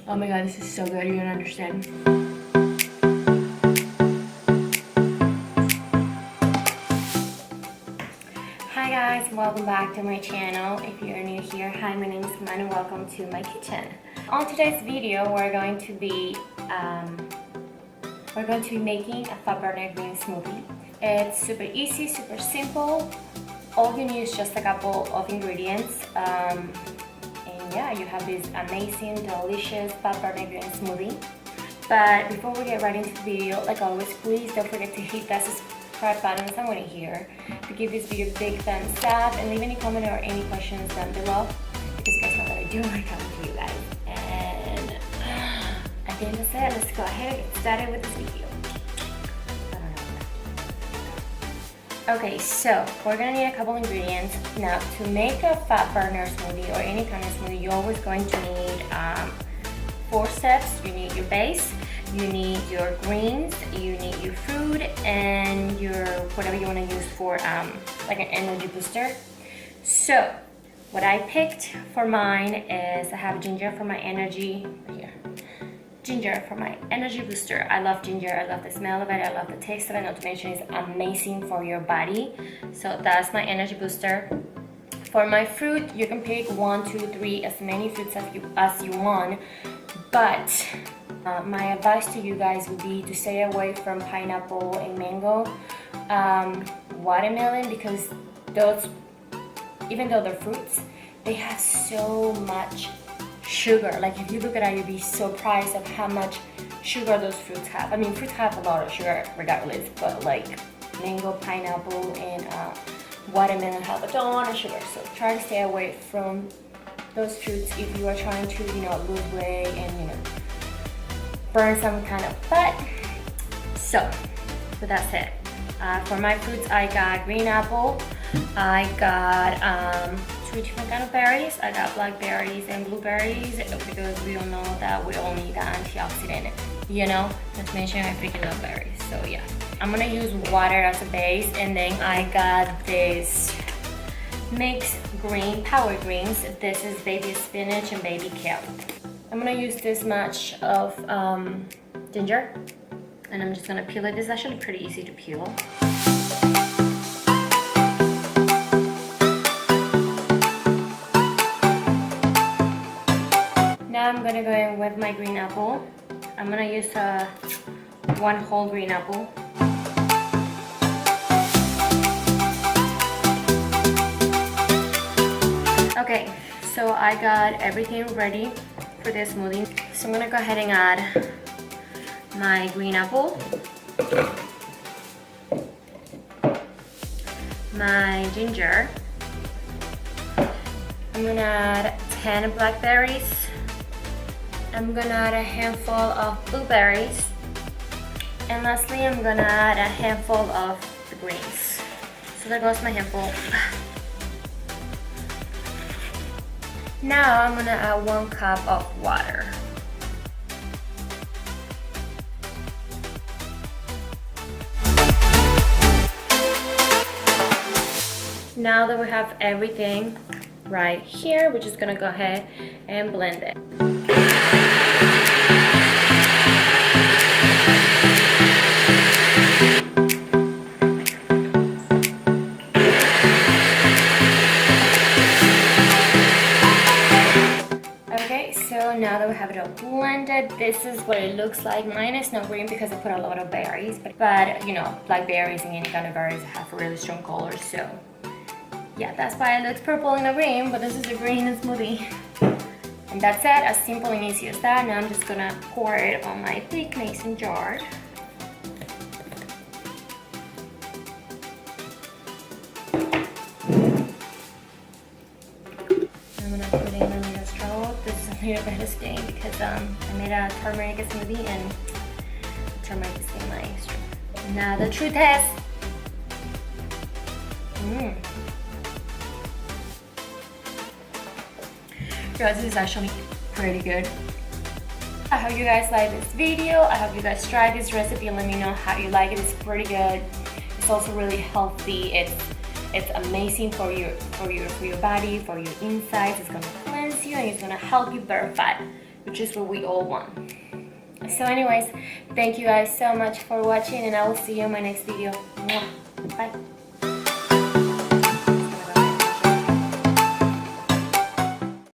Oh my god, this is so good, you don't understand. Hi guys, welcome back to my channel. If you're new here, hi, my name is Kemana, welcome to my kitchen. On today's video, we're going to be making a fat burner green smoothie. It's super easy, super simple. All you need is just a couple of ingredients. Yeah, you have this amazing, delicious fat burner green smoothie. But before we get right into the video, like always, please don't forget to hit that subscribe button somewhere in here, to give this video a big thumbs up, and leave any comment or any questions down below, because you guys know that I do like coming to you guys. And I think that's it. Let's go ahead and get started with this video. Okay, so we're gonna need a couple ingredients. Now, to make a fat burner smoothie or any kind of smoothie, you're always going to need 4 steps. You need your base, you need your greens, you need your fruit, and your whatever you want to use for like an energy booster. So what I picked for mine is I have ginger for my energy right here. Ginger for my energy booster. I love ginger, I love the smell of it, I love the taste of it, not to mention it's amazing for your body. So that's my energy booster. For my fruit, you can pick 1, 2, 3, as many fruits as you want, but my advice to you guys would be to stay away from pineapple and mango, watermelon, because those, even though they're fruits, they have so much sugar. Like if you look at it, you'll be surprised of how much sugar those fruits have. I mean, fruits have a lot of sugar regardless, but like mango, pineapple, and watermelon have a ton of sugar. So try to stay away from those fruits if you are trying to, lose weight and burn some kind of fat. So that's it. For my fruits, I got green apple, I got 2 different kind of berries. I got blackberries and blueberries, because we all know that we all need the antioxidant, not to mention I freaking love berries. So yeah, I'm gonna use water as a base, and then I got this mixed green power greens. This is baby spinach and baby kale. I'm gonna use this much of ginger, and I'm just gonna peel it. This is actually pretty easy to peel. Now I'm gonna go in with my green apple. I'm gonna use 1 whole green apple. Okay, so I got everything ready for this smoothie. So I'm gonna go ahead and add my green apple, my ginger. I'm gonna add 10 blackberries. I'm gonna add a handful of blueberries, and lastly I'm gonna add a handful of the greens. So there goes my handful. Now I'm gonna add 1 cup of water. Now that we have everything right here, we're just gonna go ahead and blend it. So now that we have it all blended, this is what it looks like. Mine is not green because I put a lot of berries, but blackberries and any kind of berries have a really strong color. So yeah, that's why it looks purple and not green, but this is a green smoothie. And that's it, as simple and easy as that. Now I'm just gonna pour it on my big mason jar. I'm gonna put in a little straw. This is a little bit of stain because I made a turmeric smoothie and turmeric is in my straw. Now the true test. Guys, this is actually pretty good. I hope you guys like this video. I hope you guys try this recipe and let me know how you like it. It's pretty good. It's also really healthy. It's amazing for your body, for your insides. It's gonna cleanse you and it's gonna help you burn fat. which is what we all want. So anyways, thank you guys so much for watching, and I will see you in my next video. Bye.